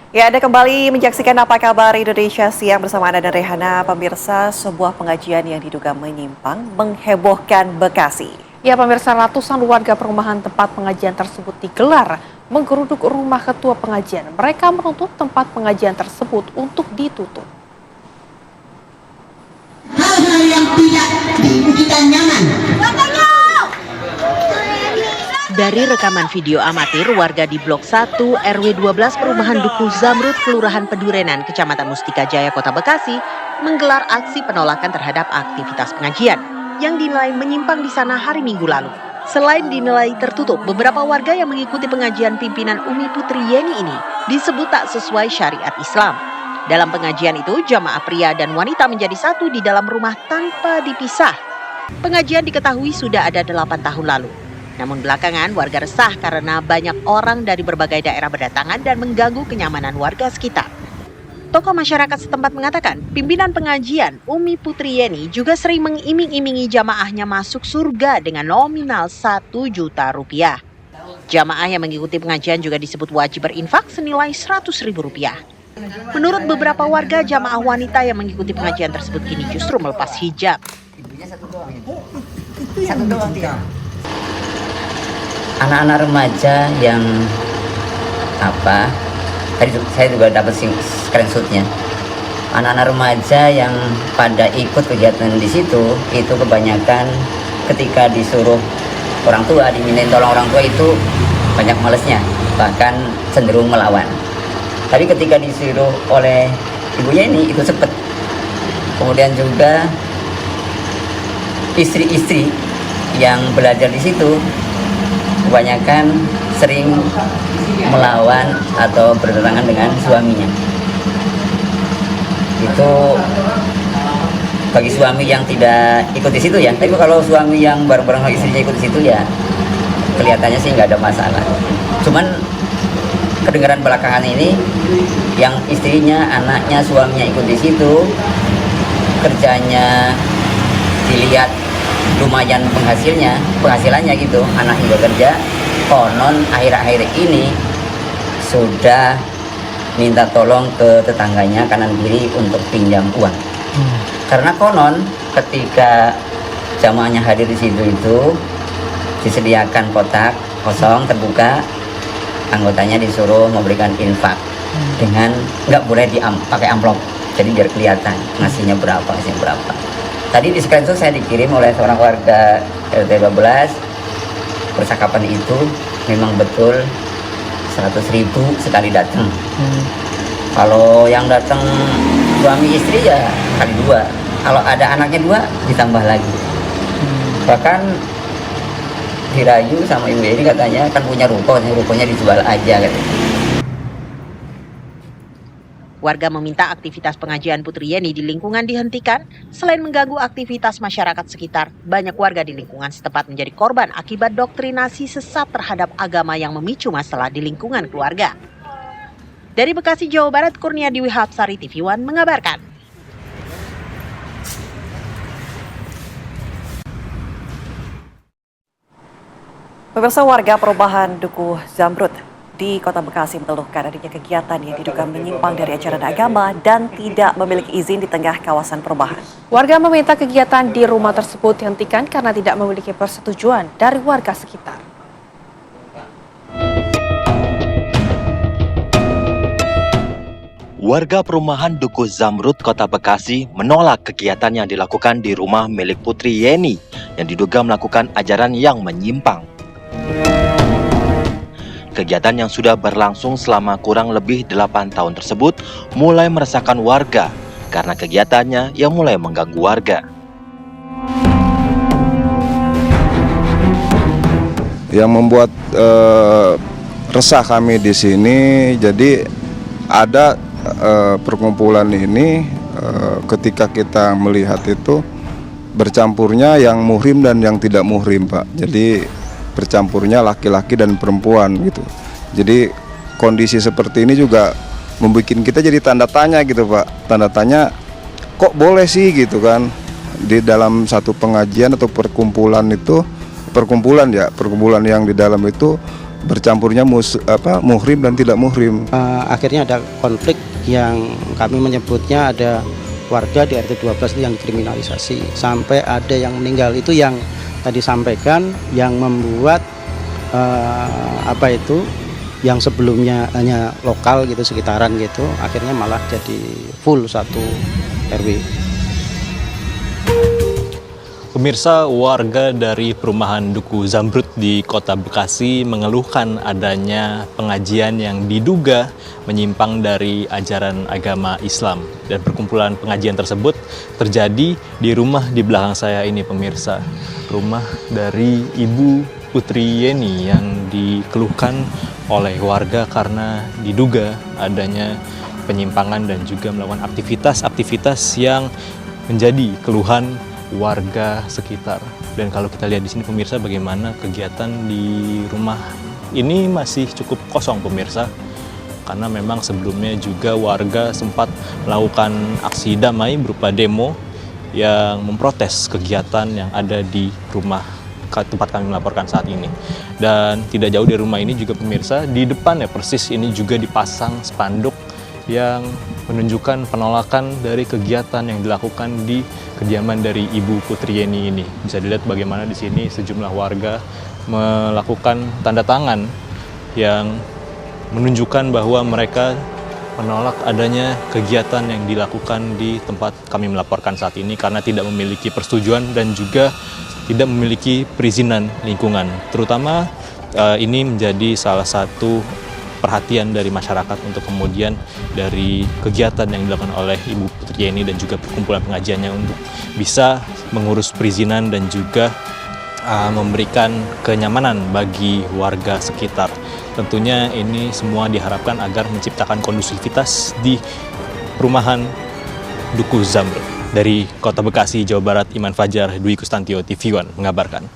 Ya, Anda kembali menyaksikan Apa Kabar Indonesia Siang bersama Anda dan Rehana. Pemirsa, sebuah pengajian yang diduga menyimpang menghebohkan Bekasi. Ya, pemirsa, ratusan warga perumahan tempat pengajian tersebut digelar menggeruduk rumah ketua pengajian. Mereka menuntut tempat pengajian tersebut untuk ditutup. Hal-hal yang tidak kita nyaman. Dari rekaman video amatir, warga di Blok 1 RW 12 Perumahan Dukuh Zamrud, Kelurahan Pedurenan, Kecamatan Mustika Jaya, Kota Bekasi, menggelar aksi penolakan terhadap aktivitas pengajian yang dinilai menyimpang di sana hari Minggu lalu. Selain dinilai tertutup, beberapa warga yang mengikuti pengajian pimpinan Umi Putri Yeni ini disebut tak sesuai syariat Islam. Dalam pengajian itu, jamaah pria dan wanita menjadi satu di dalam rumah tanpa dipisah. Pengajian diketahui sudah ada 8 tahun lalu. Namun belakangan warga resah karena banyak orang dari berbagai daerah berdatangan dan mengganggu kenyamanan warga sekitar. Tokoh masyarakat setempat mengatakan, pimpinan pengajian Umi Putri Yeni juga sering mengiming-imingi jamaahnya masuk surga dengan nominal 1 juta rupiah. Jamaah yang mengikuti pengajian juga disebut wajib berinfak senilai 100.000 rupiah. Menurut beberapa warga, jamaah wanita yang mengikuti pengajian tersebut kini justru melepas hijab. Satu doang dia. Anak-anak remaja yang tadi saya juga dapat screenshotnya. Anak-anak remaja yang pada ikut kegiatan di situ itu kebanyakan ketika disuruh orang tua, dimintain tolong orang tua itu banyak malesnya, bahkan cenderung melawan. Tapi ketika disuruh oleh ibunya ini itu cepet. Kemudian juga istri-istri yang belajar di situ kebanyakan sering melawan atau bertentangan dengan suaminya. Itu bagi suami yang tidak ikut di situ ya. Tapi kalau suami yang bareng-bareng istrinya ikut di situ ya kelihatannya sih nggak ada masalah. Cuman kedengaran belakangan ini yang istrinya, anaknya, suaminya ikut di situ, kerjanya dilihat lumayan penghasilannya gitu, anaknya juga kerja, konon akhir-akhir ini sudah minta tolong ke tetangganya kanan kiri untuk pinjam uang. Karena konon ketika jamaahnya hadir di situ itu disediakan kotak kosong terbuka, anggotanya disuruh memberikan infak dengan nggak boleh pakai amplop, jadi biar kelihatan ngasihnya berapa. Tadi di screenshot saya dikirim oleh seorang warga RT 12. Percakapan itu memang betul 100.000 sekali datang. Kalau yang datang suami istri ya kali 2. Kalau ada anaknya 2 ditambah lagi. Bahkan dirayu sama ibu ini katanya kan punya rukonya dijual aja katanya. Warga meminta aktivitas pengajian Putri Yeni di lingkungan dihentikan. Selain mengganggu aktivitas masyarakat sekitar, banyak warga di lingkungan setempat menjadi korban akibat doktrinasi sesat terhadap agama yang memicu masalah di lingkungan keluarga. Dari Bekasi, Jawa Barat, Kurniadiwi Hapsari, TV One mengabarkan. Pemirsa, warga perumahan Dukuh Zamrud di Kota Bekasi mengeluhkan adanya kegiatan yang diduga menyimpang dari ajaran agama dan tidak memiliki izin di tengah kawasan perumahan. Warga meminta kegiatan di rumah tersebut dihentikan karena tidak memiliki persetujuan dari warga sekitar. Warga perumahan Dukuh Zamrud, Kota Bekasi menolak kegiatan yang dilakukan di rumah milik Putri Yeni yang diduga melakukan ajaran yang menyimpang. Kegiatan yang sudah berlangsung selama kurang lebih 8 tahun tersebut mulai meresahkan warga karena kegiatannya yang mulai mengganggu warga. Yang membuat resah kami di sini, jadi ada perkumpulan ini ketika kita melihat itu bercampurnya yang muhrim dan yang tidak muhrim, Pak. Jadi bercampurnya laki-laki dan perempuan gitu. Jadi kondisi seperti ini juga membuat kita jadi tanda tanya gitu, Pak. Tanda tanya, kok boleh sih gitu kan di dalam satu pengajian atau perkumpulan yang di dalam itu bercampurnya muhrim dan tidak muhrim. Akhirnya ada konflik yang kami menyebutnya ada warga di RT 12 itu yang dikriminalisasi sampai ada yang meninggal. Itu yang tadi sampaikan yang membuat yang sebelumnya hanya lokal gitu sekitaran gitu akhirnya malah jadi full satu RW. Pemirsa, warga dari perumahan Duku Zamrud di Kota Bekasi mengeluhkan adanya pengajian yang diduga menyimpang dari ajaran agama Islam. Dan perkumpulan pengajian tersebut terjadi di rumah di belakang saya ini, pemirsa. Rumah dari Ibu Putri Yeni yang dikeluhkan oleh warga karena diduga adanya penyimpangan dan juga melakukan aktivitas-aktivitas yang menjadi keluhan warga sekitar. Dan kalau kita lihat di sini, pemirsa, bagaimana kegiatan di rumah ini masih cukup kosong, pemirsa, karena memang sebelumnya juga warga sempat melakukan aksi damai berupa demo yang memprotes kegiatan yang ada di rumah tempat kami melaporkan saat ini. Dan tidak jauh dari rumah ini juga, pemirsa, di depannya persis ini juga dipasang spanduk yang menunjukkan penolakan dari kegiatan yang dilakukan di kediaman dari Ibu Putri Yeni ini. Bisa dilihat bagaimana di sini sejumlah warga melakukan tanda tangan yang menunjukkan bahwa mereka menolak adanya kegiatan yang dilakukan di tempat kami melaporkan saat ini karena tidak memiliki persetujuan dan juga tidak memiliki perizinan lingkungan. Terutama ini menjadi salah satu perhatian dari masyarakat untuk kemudian dari kegiatan yang dilakukan oleh Ibu Putri Yeni dan juga perkumpulan pengajiannya untuk bisa mengurus perizinan dan juga memberikan kenyamanan bagi warga sekitar. Tentunya ini semua diharapkan agar menciptakan kondusivitas di perumahan Duku Zamrud. Dari Kota Bekasi, Jawa Barat, Iman Fajar, Dwi Kustantio, TV One mengabarkan.